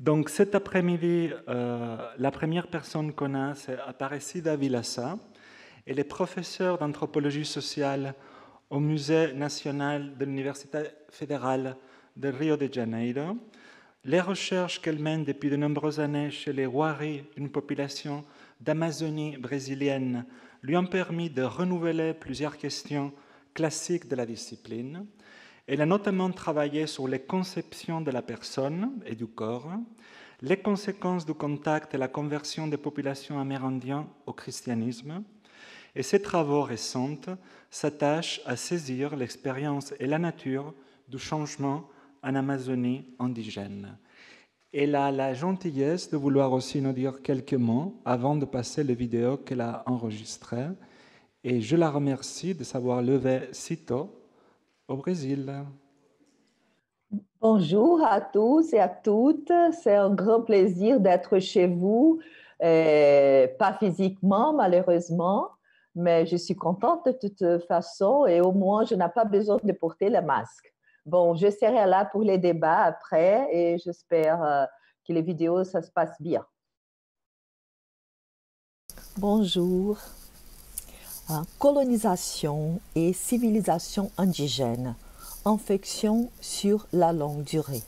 Donc cet après-midi, la première personne qu'on a, c'est Aparecida Vilassa. Elle est professeure d'anthropologie sociale au Musée national de l'Université fédérale de Rio de Janeiro. Les recherches qu'elle mène depuis de nombreuses années chez les Wari, une population d'Amazonie brésilienne, lui ont permis de renouveler plusieurs questions classiques de la discipline. Elle a notamment travaillé sur les conceptions de la personne et du corps, les conséquences du contact et la conversion des populations amérindiennes au christianisme, et ses travaux récents s'attachent à saisir l'expérience et la nature du changement en Amazonie indigène. Elle a la gentillesse de vouloir aussi nous dire quelques mots avant de passer les vidéos qu'elle a enregistrées. Et je la remercie de s'avoir levée si tôt au Brésil. Bonjour à tous et à toutes. C'est un grand plaisir d'être chez vous, pas physiquement malheureusement, mais je suis contente de toute façon et au moins je n'ai pas besoin de porter le masque. Bon, je serai là pour les débats après et j'espère que les vidéos, ça se passe bien. Bonjour. Colonisation et civilisation indigène, infection sur la longue durée.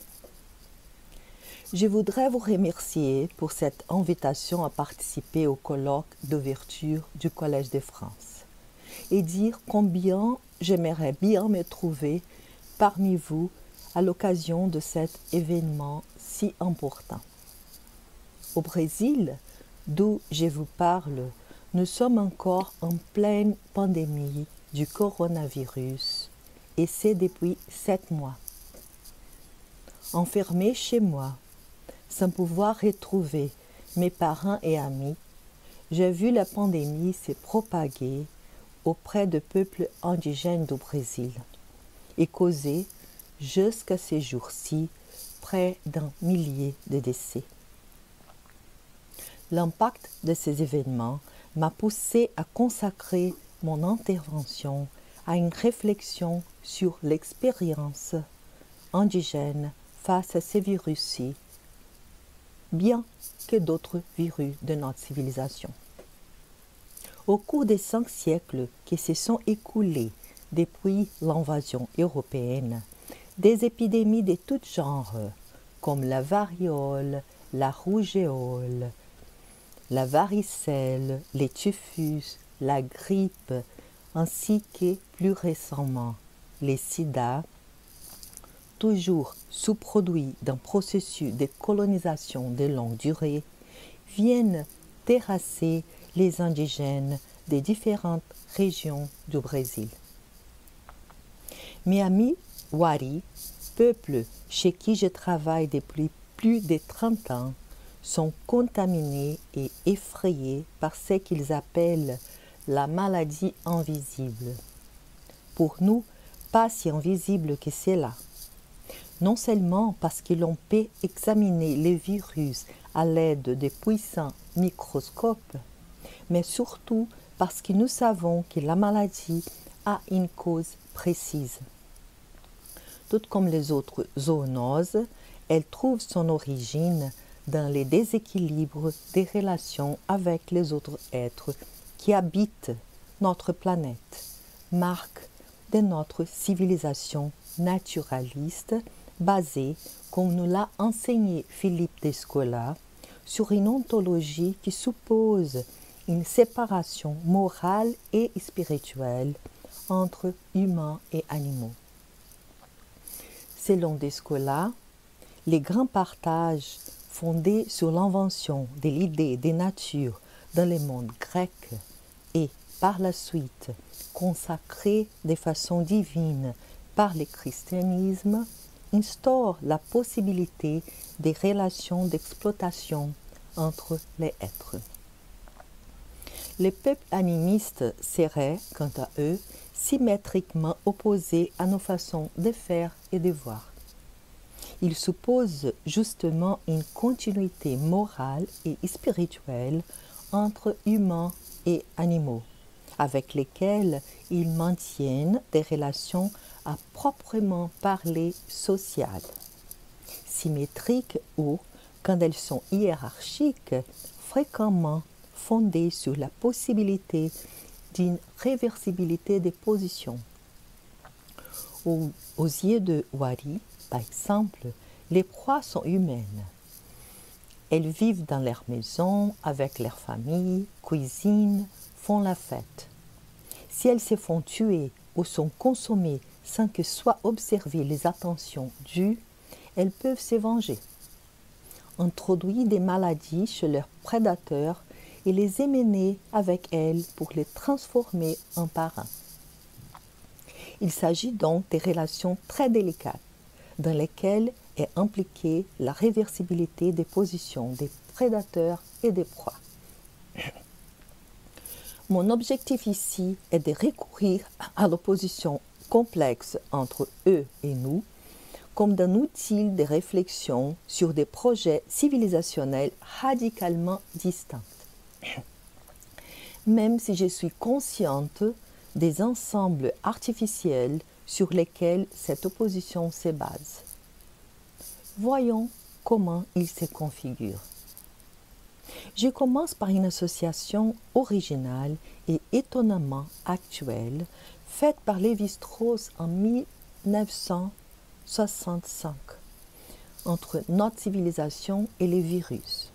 Je voudrais vous remercier pour cette invitation à participer au colloque d'ouverture du Collège de France et dire combien j'aimerais bien me trouver parmi vous à l'occasion de cet événement si important. Au Brésil, d'où je vous parle, nous sommes encore en pleine pandémie du coronavirus et c'est depuis 7 mois. Enfermée chez moi, sans pouvoir retrouver mes parents et amis, j'ai vu la pandémie se propager auprès de peuples indigènes du Brésil et causer, jusqu'à ces jours-ci, près d'un millier de décès. L'impact de ces événements m'a poussé à consacrer mon intervention à une réflexion sur l'expérience indigène face à ces virus-ci, bien que d'autres virus de notre civilisation. Au cours des 5 siècles qui se sont écoulés depuis l'invasion européenne, des épidémies de tout genre, comme la variole, la rougeole, la varicelle, les typhus, la grippe, ainsi que plus récemment les sida, toujours sous-produits d'un processus de colonisation de longue durée, viennent terrasser les indigènes des différentes régions du Brésil. Mes amis Wari, peuple chez qui je travaille depuis plus de 30 ans, sont contaminés et effrayés par ce qu'ils appellent la maladie invisible. Pour nous, pas si invisible que cela. Non seulement parce que l'on peut examiner les virus à l'aide de puissants microscopes, mais surtout parce que nous savons que la maladie a une cause précise. Tout comme les autres zoonoses, elle trouve son origine dans les déséquilibres des relations avec les autres êtres qui habitent notre planète, marque de notre civilisation naturaliste basée, comme nous l'a enseigné Philippe Descola, sur une ontologie qui suppose une séparation morale et spirituelle entre humains et animaux. Selon Descola, les grands partages fondés sur l'invention de l'idée de nature dans le monde grec et par la suite consacrés de façon divine par le christianisme instaurent la possibilité des relations d'exploitation entre les êtres. Les peuples animistes seraient, quant à eux, symétriquement opposés à nos façons de faire et de voir. Ils supposent justement une continuité morale et spirituelle entre humains et animaux, avec lesquels ils maintiennent des relations à proprement parler sociales, symétriques ou, quand elles sont hiérarchiques, fréquemment fondées sur la possibilité d'une réversibilité des positions. Aux yeux de Wari, par exemple, les proies sont humaines. Elles vivent dans leur maison, avec leur famille, cuisinent, font la fête. Si elles se font tuer ou sont consommées sans que soient observées les attentions dues, elles peuvent se venger. Introduire des maladies chez leurs prédateurs et les émener avec elles pour les transformer en parents. Il s'agit donc de relations très délicates dans lesquelles est impliquée la réversibilité des positions des prédateurs et des proies. Mon objectif ici est de recourir à l'opposition complexe entre eux et nous comme d'un outil de réflexion sur des projets civilisationnels radicalement distincts. Même si je suis consciente des ensembles artificiels sur lesquels cette opposition se base. Voyons comment il se configure. Je commence par une association originale et étonnamment actuelle faite par Lévi-Strauss en 1965 entre notre civilisation et les virus.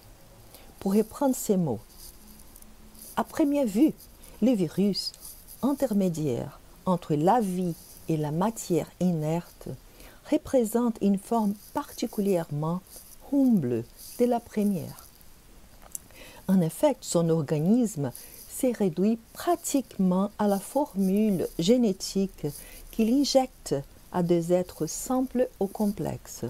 Pour reprendre ces mots, à première vue, les virus, intermédiaires entre la vie et la matière inerte, représentent une forme particulièrement humble de la première. En effet, son organisme s'est réduit pratiquement à la formule génétique qu'il injecte à des êtres simples ou complexes,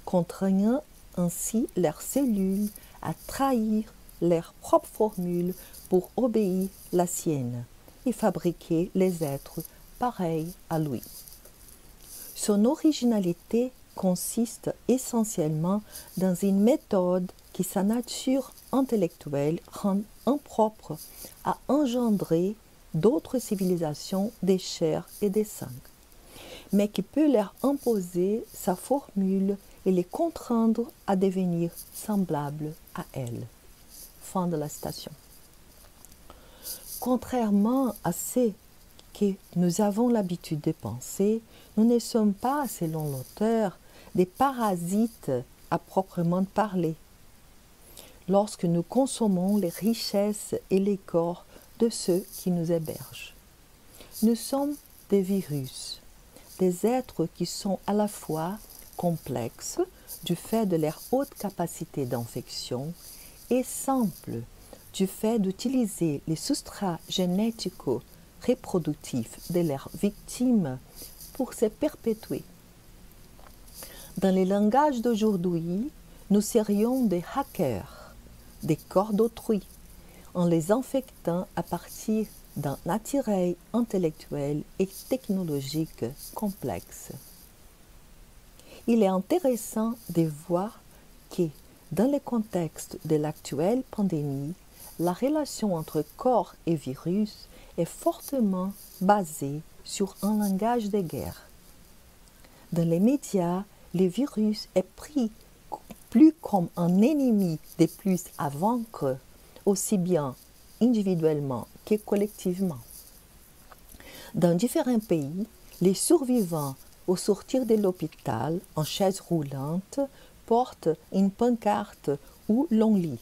contraignant ainsi leurs cellules à trahir leur propre formule pour obéir la sienne et fabriquer les êtres pareils à lui. Son originalité consiste essentiellement dans une méthode qui sa nature intellectuelle rend impropre à engendrer d'autres civilisations des chairs et des sangs, mais qui peut leur imposer sa formule et les contraindre à devenir semblables à elle. Fin de la citation. Contrairement à ce que nous avons l'habitude de penser, nous ne sommes pas, selon l'auteur, des parasites à proprement parler. Lorsque nous consommons les richesses et les corps de ceux qui nous hébergent, nous sommes des virus, des êtres qui sont à la fois complexes du fait de leur haute capacité d'infection et simples du fait d'utiliser les substrats génético-reproductifs de leurs victimes pour se perpétuer. Dans les langages d'aujourd'hui, nous serions des hackers, des corps d'autrui, en les infectant à partir d'un attirail intellectuel et technologique complexe. Il est intéressant de voir que, dans le contexte de l'actuelle pandémie, la relation entre corps et virus est fortement basée sur un langage de guerre. Dans les médias, le virus est pris plus comme un ennemi de plus à vaincre, aussi bien individuellement que collectivement. Dans différents pays, les survivants au sortir de l'hôpital en chaise roulante portent une pancarte où l'on lit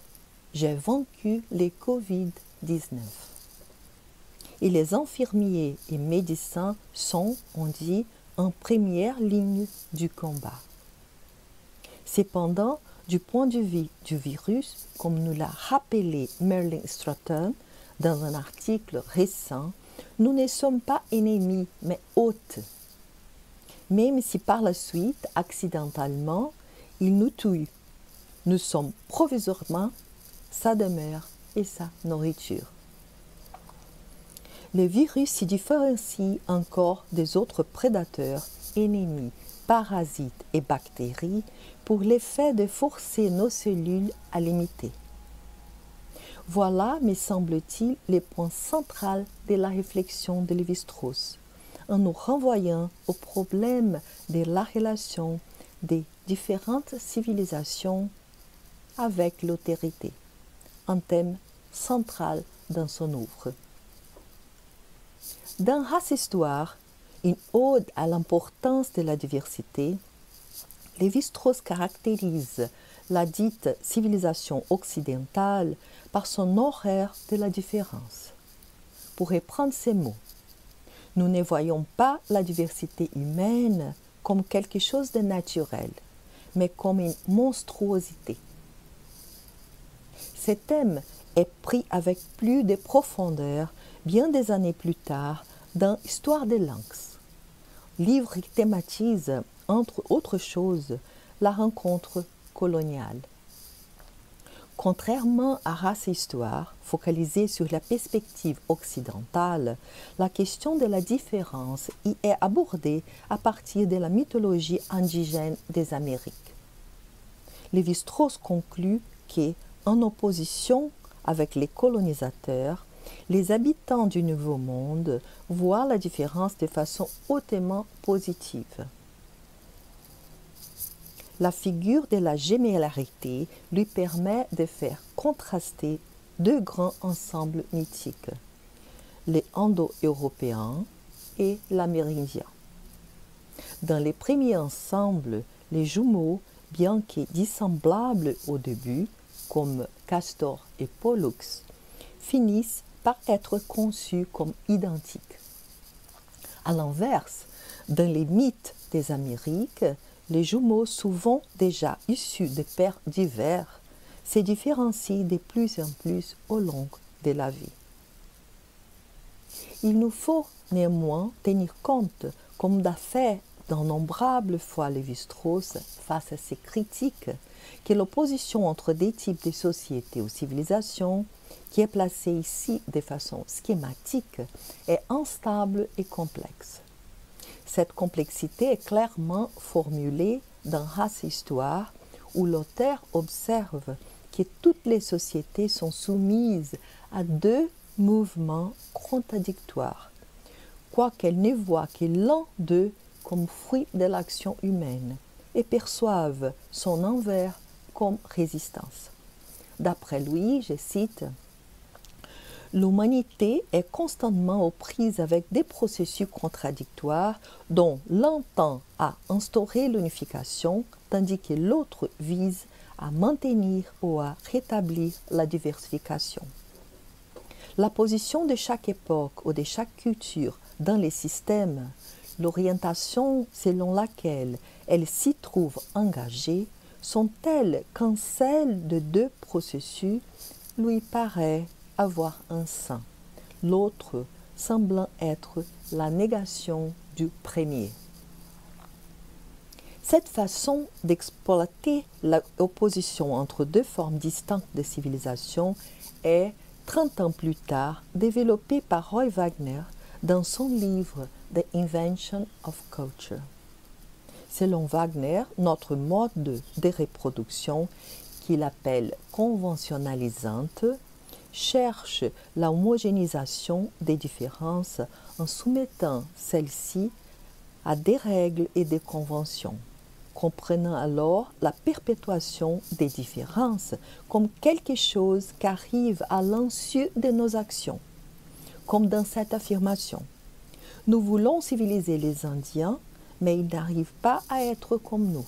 « J'ai vaincu les Covid-19 ». Et les infirmiers et médecins sont, on dit, en première ligne du combat. Cependant, du point de vue du virus, comme nous l'a rappelé Merlin Stratton dans un article récent, nous ne sommes pas ennemis, mais hôtes. Même si par la suite, accidentellement, il nous tue, nous sommes provisoirement sa demeure et sa nourriture. Le virus s'y différencie encore des autres prédateurs, ennemis, parasites et bactéries pour l'effet de forcer nos cellules à l'imiter. Voilà, me semble-t-il, le point central de la réflexion de Lévi-Strauss, en nous renvoyant au problème de la relation des différentes civilisations avec l'autorité, un thème central dans son œuvre. Dans Race-Histoire, une ode à l'importance de la diversité, Lévi-Strauss caractérise la dite civilisation occidentale par son horreur de la différence. Pour reprendre ces mots, nous ne voyons pas la diversité humaine comme quelque chose de naturel, mais comme une monstruosité. Ce thème est pris avec plus de profondeur bien des années plus tard dans Histoire des Lynx, livre qui thématise, entre autres choses, la rencontre coloniale. Contrairement à Race-Histoire, focalisée sur la perspective occidentale, la question de la différence y est abordée à partir de la mythologie indigène des Amériques. Lévi-Strauss conclut que, en opposition avec les colonisateurs, les habitants du Nouveau Monde voient la différence de façon hautement positive. La figure de la gémellarité lui permet de faire contraster deux grands ensembles mythiques, les Indo-Européens et l'Amérindien. Dans les premiers ensembles, les jumeaux, bien que dissemblables au début, comme Castor et Pollux, finissent par être conçus comme identiques. À l'inverse, dans les mythes des Amériques, les jumeaux, souvent déjà issus de pères divers, se différencient de plus en plus au long de la vie. Il nous faut néanmoins tenir compte, comme l'a fait d'innombrables fois Lévi-Strauss face à ces critiques, que l'opposition entre des types de sociétés ou civilisations, qui est placée ici de façon schématique, est instable et complexe. Cette complexité est clairement formulée dans Race-Histoire, où l'auteur observe que toutes les sociétés sont soumises à deux mouvements contradictoires, quoiqu'elles ne voient que l'un d'eux comme fruit de l'action humaine et perçoivent son envers comme résistance. D'après lui, je cite, « L'humanité est constamment aux prises avec des processus contradictoires dont l'un tend à instaurer l'unification, tandis que l'autre vise à maintenir ou à rétablir la diversification. La position de chaque époque ou de chaque culture dans les systèmes, l'orientation selon laquelle elle s'y trouve engagée, sont telles qu'en celle de deux processus lui paraît avoir un sein, l'autre semblant être la négation du premier. » Cette façon d'exploiter l'opposition entre deux formes distinctes de civilisation est, 30 ans plus tard, développée par Roy Wagner dans son livre « The Invention of Culture ». Selon Wagner, notre mode de reproduction, qu'il appelle conventionnalisante, cherche la homogénéisation des différences en soumettant celles-ci à des règles et des conventions, comprenant alors la perpétuation des différences comme quelque chose qui arrive à l'insu de nos actions, comme dans cette affirmation. Nous voulons civiliser les Indiens, mais ils n'arrivent pas à être comme nous.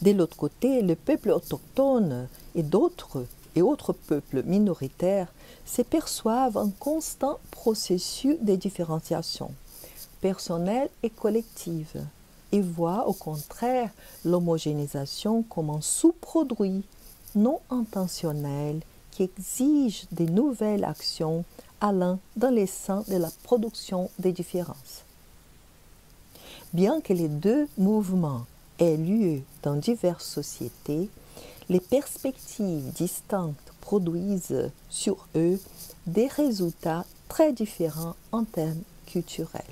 De l'autre côté, le peuple autochtone et autres peuples minoritaires se perçoivent un constant processus de différenciation, personnelle et collective, et voient au contraire l'homogénéisation comme un sous-produit non intentionnel qui exige de nouvelles actions allant dans le sens de la production des différences. Bien que les deux mouvements aient lieu dans diverses sociétés, les perspectives distinctes produisent sur eux des résultats très différents en termes culturels.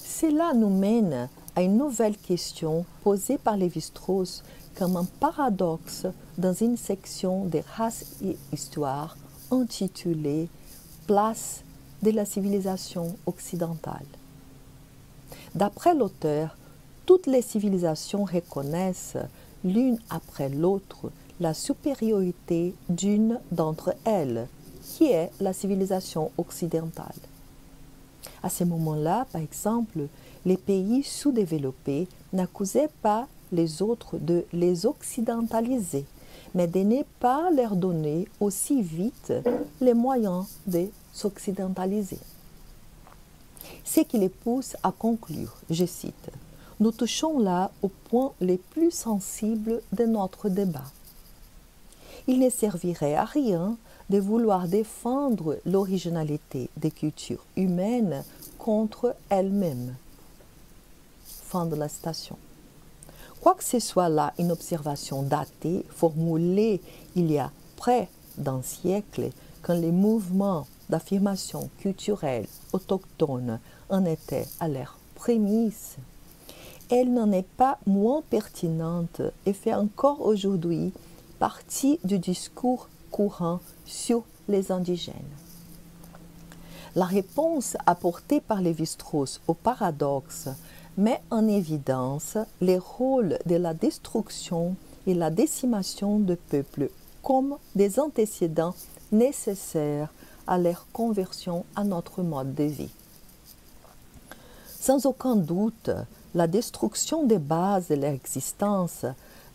Cela nous mène à une nouvelle question posée par Lévi-Strauss comme un paradoxe dans une section de Race et Histoire intitulée « Place de la civilisation occidentale ». D'après l'auteur, toutes les civilisations reconnaissent l'une après l'autre la supériorité d'une d'entre elles, qui est la civilisation occidentale. À ce moment-là, par exemple, les pays sous-développés n'accusaient pas les autres de les occidentaliser, mais de ne pas leur donner aussi vite les moyens de s'occidentaliser. Ce qui les pousse à conclure, je cite, « Nous touchons là aux points les plus sensibles de notre débat. Il ne servirait à rien de vouloir défendre l'originalité des cultures humaines contre elles-mêmes. » Fin de la citation. Quoique ce soit là une observation datée, formulée il y a près d'un siècle, quand les mouvements d'affirmation culturelle autochtone en étaient à leurs prémices, elle n'en est pas moins pertinente et fait encore aujourd'hui partie du discours courant sur les indigènes. La réponse apportée par Lévi-Strauss au paradoxe met en évidence les rôles de la destruction et la décimation de peuples comme des antécédents nécessaires à leur conversion à notre mode de vie. Sans aucun doute, la destruction des bases de leur existence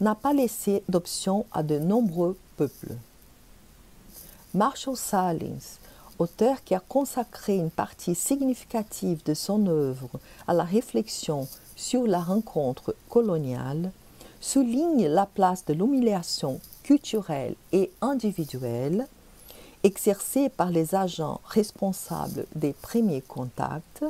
n'a pas laissé d'option à de nombreux peuples. Marshall Sahlins, auteur qui a consacré une partie significative de son œuvre à la réflexion sur la rencontre coloniale, souligne la place de l'humiliation culturelle et individuelle exercée par les agents responsables des premiers contacts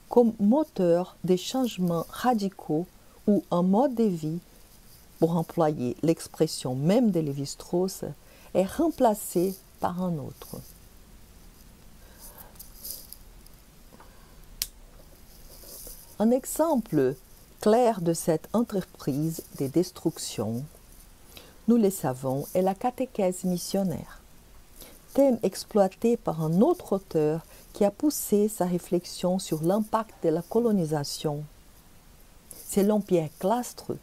comme moteur des changements radicaux ou un mode de vie, pour employer l'expression même de Lévi-Strauss, est remplacé par un autre. Un exemple clair de cette entreprise de destruction, nous le savons, est la catéchèse missionnaire, thème exploité par un autre auteur qui a poussé sa réflexion sur l'impact de la colonisation. Selon Pierre Clastre,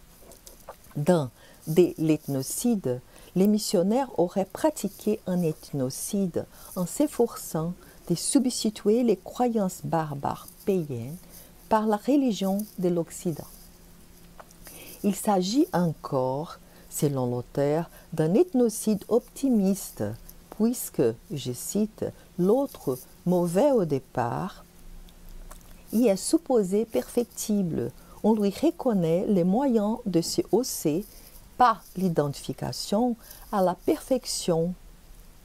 dans de l'ethnocide, les missionnaires auraient pratiqué un ethnocide en s'efforçant de substituer les croyances barbares païennes par la religion de l'Occident. Il s'agit encore, selon l'auteur, d'un ethnocide optimiste, puisque, je cite, l'autre, mauvais au départ, y est supposé perfectible. On lui reconnaît les moyens de se hausser par l'identification à la perfection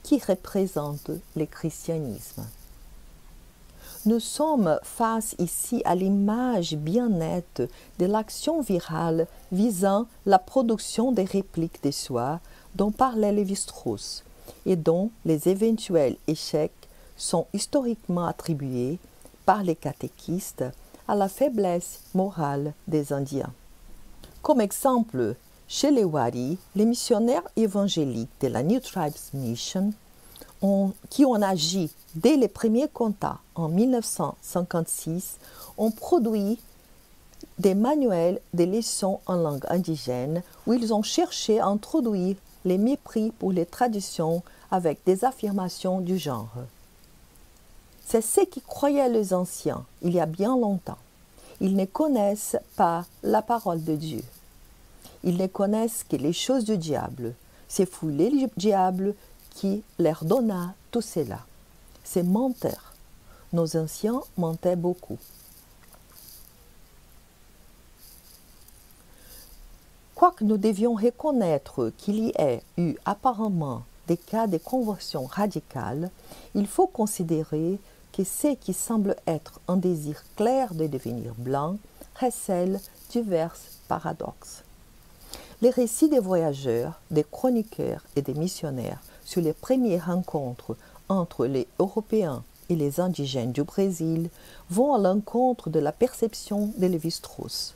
qui représente le christianisme. Nous sommes face ici à l'image bien nette de l'action virale visant la production des répliques de soi dont parlait Lévi-Strauss et dont les éventuels échecs sont historiquement attribués par les catéchistes à la faiblesse morale des Indiens. Comme exemple, chez les Wari, les missionnaires évangéliques de la New Tribes Mission, qui ont agi dès les premiers contacts en 1956, ont produit des manuels de leçons en langue indigène où ils ont cherché à introduire les mépris pour les traditions avec des affirmations du genre. C'est ce qui croyaient les anciens il y a bien longtemps. Ils ne connaissent pas la parole de Dieu. Ils ne connaissent que les choses du diable. C'est fouler le diable qui leur donna tout cela. C'est menteur. Nos anciens mentaient beaucoup. Quoique nous devions reconnaître qu'il y ait eu apparemment des cas de conversion radicale, il faut considérer que ce qui semble être un désir clair de devenir blanc recèle divers paradoxes. Les récits des voyageurs, des chroniqueurs et des missionnaires sur les premières rencontres entre les Européens et les indigènes du Brésil vont à l'encontre de la perception de Lévi-Strauss,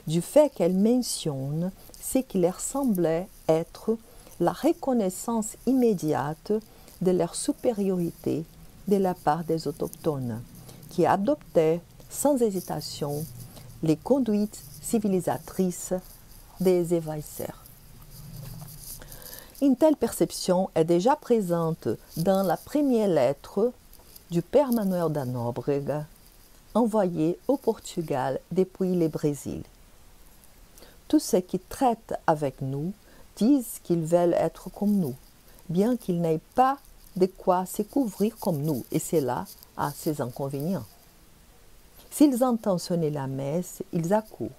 du fait qu'elle mentionne ce qui leur semblait être la reconnaissance immédiate de leur supériorité de la part des autochtones, qui adoptaient sans hésitation les conduites civilisatrices des envahisseurs. Une telle perception est déjà présente dans la première lettre du père Manuel da Nóbrega, envoyée au Portugal depuis le Brésil. Tous ceux qui traitent avec nous disent qu'ils veulent être comme nous, bien qu'ils n'aient pas de quoi se couvrir comme nous, et cela a ses inconvénients. S'ils entendent sonner la messe, ils accourent,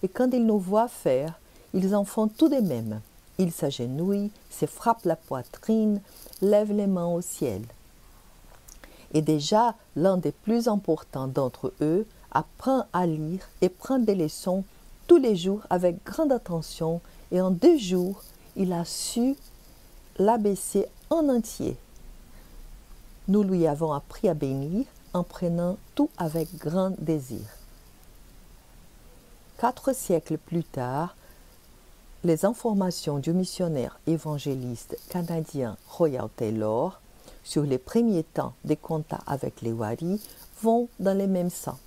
et quand ils nous voient faire, ils en font tout de même. Ils s'agenouillent, se frappent la poitrine, lèvent les mains au ciel. Et déjà, l'un des plus importants d'entre eux apprend à lire et prend des leçons tous les jours avec grande attention, et en 2 jours, il a su l'ABC en entier. Nous lui avons appris à bénir en prenant tout avec grand désir. 4 siècles plus tard, les informations du missionnaire évangéliste canadien Royal Taylor sur les premiers temps des contacts avec les Wari vont dans le même sens.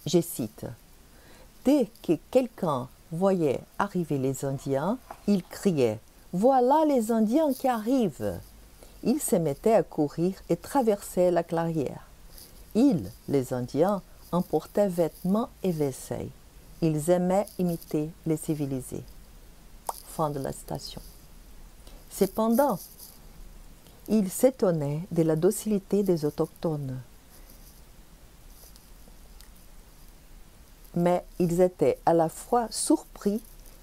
Je cite: « Dès que quelqu'un voyait arriver les Indiens, il criait « Voilà les Indiens qui arrivent !» Ils se mettaient à courir et traversaient la clairière. Ils, les Indiens, emportaient vêtements et vaisselle. Ils aimaient imiter les civilisés. Fin de la citation. Cependant, ils s'étonnaient de la docilité des autochtones. Mais ils étaient à la fois surpris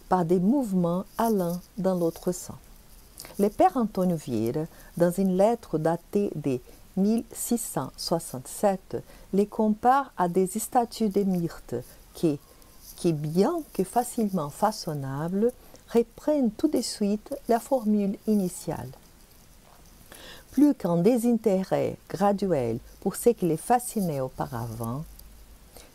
par des mouvements allant dans l'autre sens. Le père Antônio Vieira, dans une lettre datée de 1667, les compare à des statues de myrte qui, bien que facilement façonnables, reprennent tout de suite la formule initiale. Plus qu'un désintérêt graduel pour ce qui les fascinait auparavant,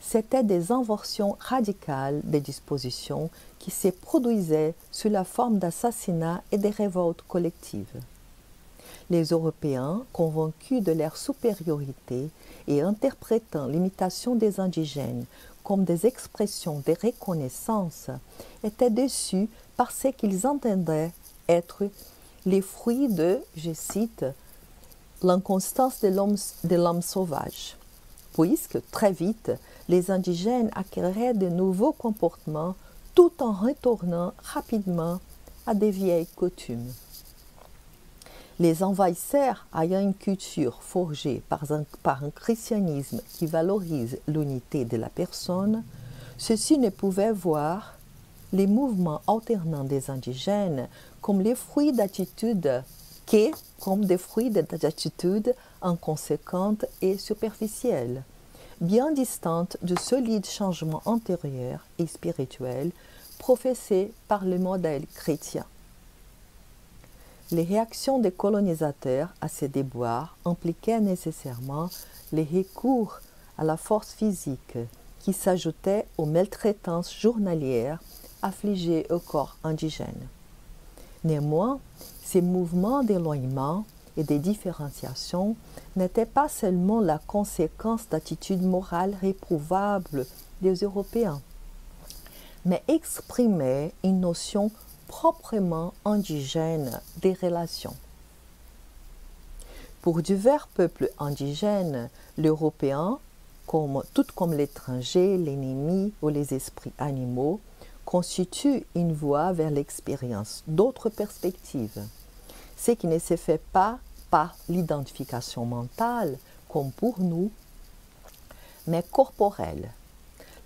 c'étaient des inversions radicales des dispositions qui se produisaient sous la forme d'assassinats et de révoltes collectives. Les Européens, convaincus de leur supériorité et interprétant l'imitation des indigènes comme des expressions de reconnaissance, étaient déçus par ce qu'ils entendaient être les fruits de, je cite, l'inconstance de l'homme sauvage, puisque très vite, les indigènes acquéraient de nouveaux comportements tout en retournant rapidement à des vieilles coutumes. Les envahisseurs ayant une culture forgée par un christianisme qui valorise l'unité de la personne, ceux-ci ne pouvaient voir les mouvements alternants des indigènes comme les fruits d'attitudes comme des fruits d'attitudes inconséquentes et superficielles, bien distantes du solide changement antérieur et spirituel professé par le modèle chrétien. Les réactions des colonisateurs à ces déboires impliquaient nécessairement les recours à la force physique qui s'ajoutait aux maltraitances journalières affligées au corps indigène. Néanmoins, ces mouvements d'éloignement et de différenciation n'étaient pas seulement la conséquence d'attitudes morales réprouvables des Européens, mais exprimaient une notion proprement indigène des relations. Pour divers peuples indigènes, l'Européen, tout comme l'étranger, l'ennemi ou les esprits animaux, constitue une voie vers l'expérience d'autres perspectives, ce qui ne se fait pas par l'identification mentale, comme pour nous, mais corporelle.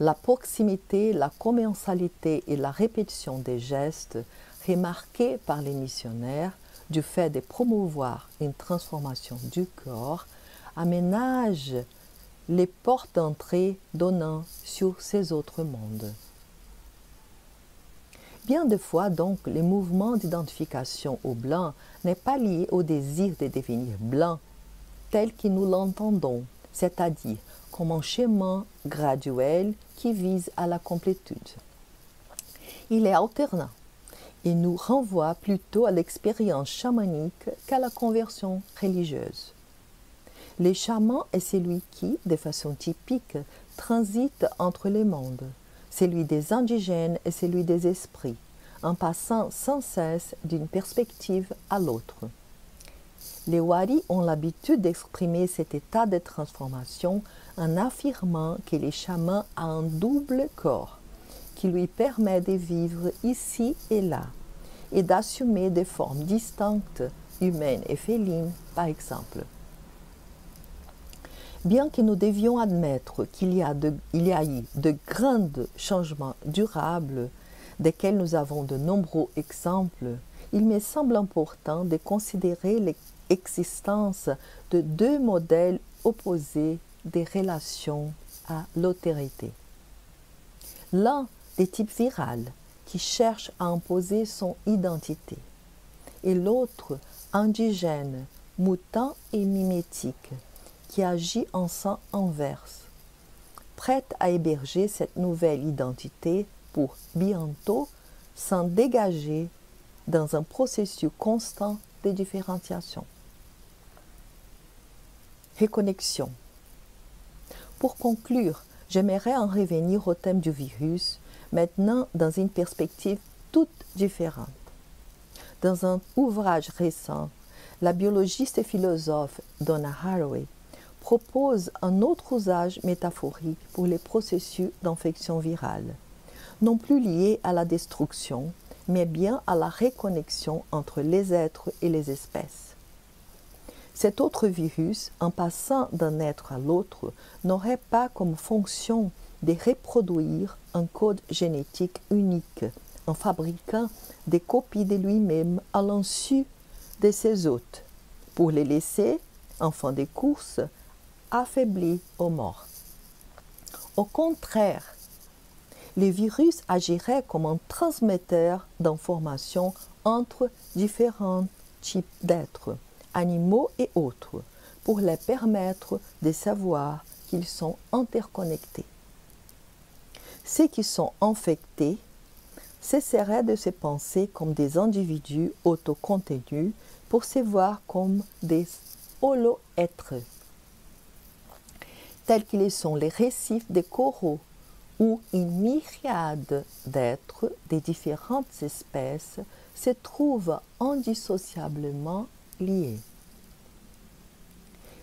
La proximité, la commensalité et la répétition des gestes remarqués par les missionnaires du fait de promouvoir une transformation du corps aménagent les portes d'entrée donnant sur ces autres mondes. Bien des fois, donc, le mouvement d'identification au blanc n'est pas lié au désir de devenir blanc, tel que nous l'entendons, c'est-à-dire comme un chemin graduel qui vise à la complétude. Il est alternant et nous renvoie plutôt à l'expérience chamanique qu'à la conversion religieuse. Le chaman est celui qui, de façon typique, transite entre les mondes. Celui des indigènes et celui des esprits, en passant sans cesse d'une perspective à l'autre. Les Wari ont l'habitude d'exprimer cet état de transformation en affirmant que le chaman a un double corps qui lui permet de vivre ici et là et d'assumer des formes distinctes, humaines et félines, par exemple. Bien que nous devions admettre qu'il y a eu de grands changements durables, desquels nous avons de nombreux exemples, il me semble important de considérer l'existence de deux modèles opposés des relations à l'autorité. L'un des types viral, qui cherche à imposer son identité, et l'autre indigène, mutant et mimétique, qui agit en sens inverse, prête à héberger cette nouvelle identité pour bientôt s'en dégager dans un processus constant de différenciation. Reconnexion. Pour conclure, j'aimerais en revenir au thème du virus, maintenant dans une perspective toute différente. Dans un ouvrage récent, la biologiste et philosophe Donna Haraway propose un autre usage métaphorique pour les processus d'infection virale, non plus liés à la destruction, mais bien à la reconnexion entre les êtres et les espèces. Cet autre virus, en passant d'un être à l'autre, n'aurait pas comme fonction de reproduire un code génétique unique en fabriquant des copies de lui-même à l'insu de ses hôtes, pour les laisser, en fin de course, affaiblis ou morts. Au contraire, les virus agiraient comme un transmetteur d'informations entre différents types d'êtres, animaux et autres, pour leur permettre de savoir qu'ils sont interconnectés. Ceux qui sont infectés cesseraient de se penser comme des individus autocontenus pour se voir comme des holo-êtres, tels qu'ils sont les récifs des coraux où une myriade d'êtres de différentes espèces se trouvent indissociablement liés.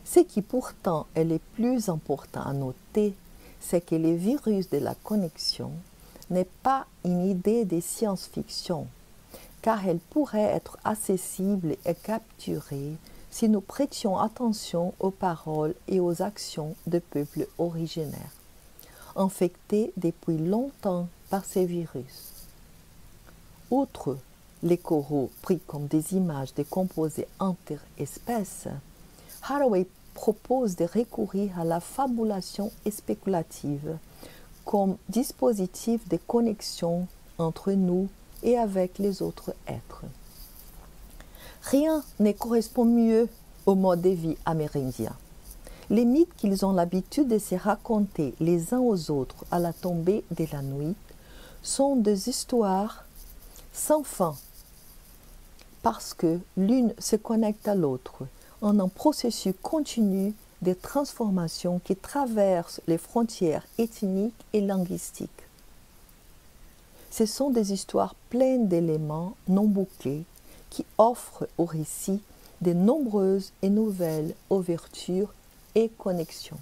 Ce qui pourtant est le plus important à noter, c'est que le virus de la connexion n'est pas une idée de science-fiction, car elle pourrait être accessible et capturée si nous prêtions attention aux paroles et aux actions de peuples originaires, infectés depuis longtemps par ces virus. Outre les coraux pris comme des images de composés interespèces, Haraway propose de recourir à la fabulation spéculative comme dispositif de connexion entre nous et avec les autres êtres. Rien ne correspond mieux au mode de vie amérindien. Les mythes qu'ils ont l'habitude de se raconter les uns aux autres à la tombée de la nuit sont des histoires sans fin, parce que l'une se connecte à l'autre en un processus continu de transformation qui traverse les frontières ethniques et linguistiques. Ce sont des histoires pleines d'éléments non bouclés qui offrent au récit de nombreuses et nouvelles ouvertures et connexions.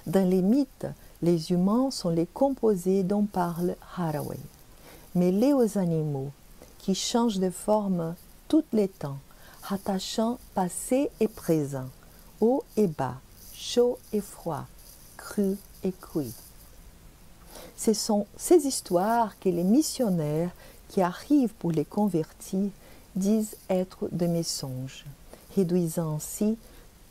Dans les mythes, les humains sont les composés dont parle Haraway, mêlés aux animaux qui changent de forme tous les temps, rattachant passé et présent, haut et bas, chaud et froid, cru et cuit. Ce sont ces histoires que les missionnaires qui arrivent pour les convertir disent être de mensonges, réduisant ainsi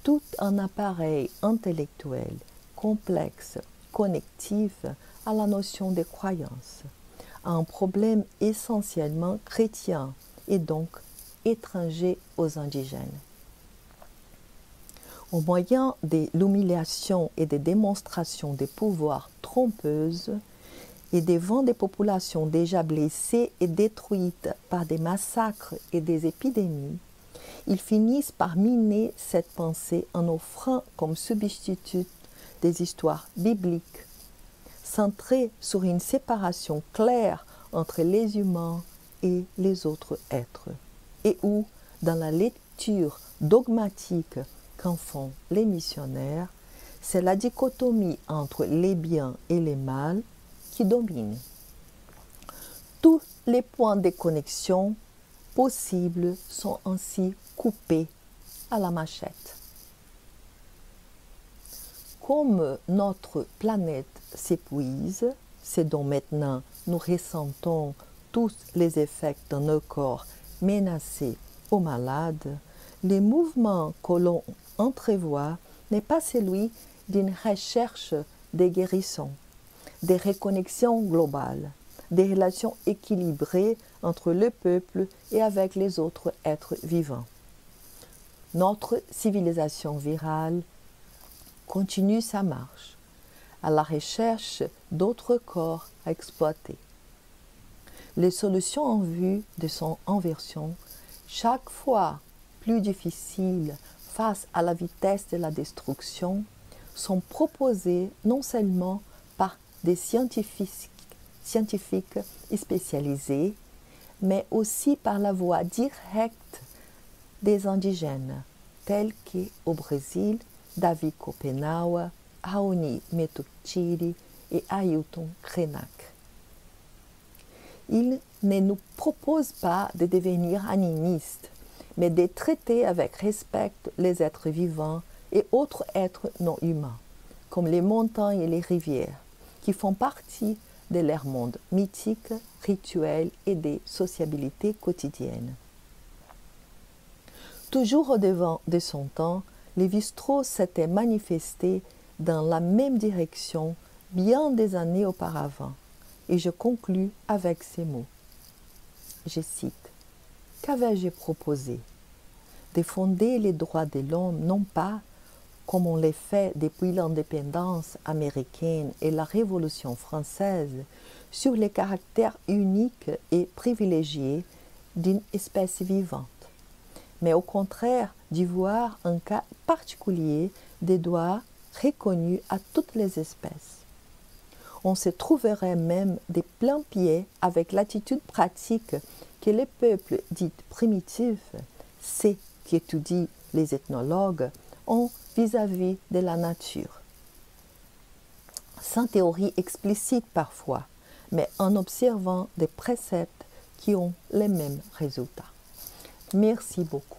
tout un appareil intellectuel, complexe, connectif à la notion de croyance, à un problème essentiellement chrétien et donc étranger aux indigènes. Au moyen de l'humiliation et des démonstrations de pouvoir trompeuses et devant des populations déjà blessées et détruites par des massacres et des épidémies, Ils finissent par miner cette pensée en offrant comme substitut des histoires bibliques, centrées sur une séparation claire entre les humains et les autres êtres, et où, dans la lecture dogmatique qu'en font les missionnaires, c'est la dichotomie entre les biens et les mal qui domine. Tous les points de connexion possibles sont ainsi coupés à la machette. Comme notre planète s'épuise, c'est dont maintenant nous ressentons tous les effets dans nos corps menacés ou malades, le mouvement que l'on entrevoit n'est pas celui d'une recherche de guérison, des reconnexions globales, des relations équilibrées entre le peuple et avec les autres êtres vivants. Notre civilisation virale continue sa marche à la recherche d'autres corps à exploiter. Les solutions en vue de son inversion, chaque fois plus difficiles face à la vitesse de la destruction, sont proposées non seulement par des scientifiques spécialisés, mais aussi par la voie directe des indigènes, tels qu'au Brésil, Davi Kopenawa, Raoni Metuchiri et Ailton Krenak. Il ne nous propose pas de devenir animistes, mais de traiter avec respect les êtres vivants et autres êtres non humains, comme les montagnes et les rivières, qui font partie de leur monde mythique, rituel et des sociabilités quotidiennes. Toujours au-devant de son temps, Lévi-Strauss s'était manifesté dans la même direction bien des années auparavant, et je conclus avec ces mots. Je cite, « Qu'avais-je proposé ? De fonder les droits de l'homme non pas, comme on les fait depuis l'indépendance américaine et la Révolution française, sur les caractères uniques et privilégiés d'une espèce vivante, mais au contraire d'y voir un cas particulier des droits reconnus à toutes les espèces. On se trouverait même des plain-pieds avec l'attitude pratique que les peuples dits primitifs, c'est qu'étudient les ethnologues, ont vis-à-vis de la nature. Sans théorie explicite parfois, mais en observant des préceptes qui ont les mêmes résultats. Merci beaucoup.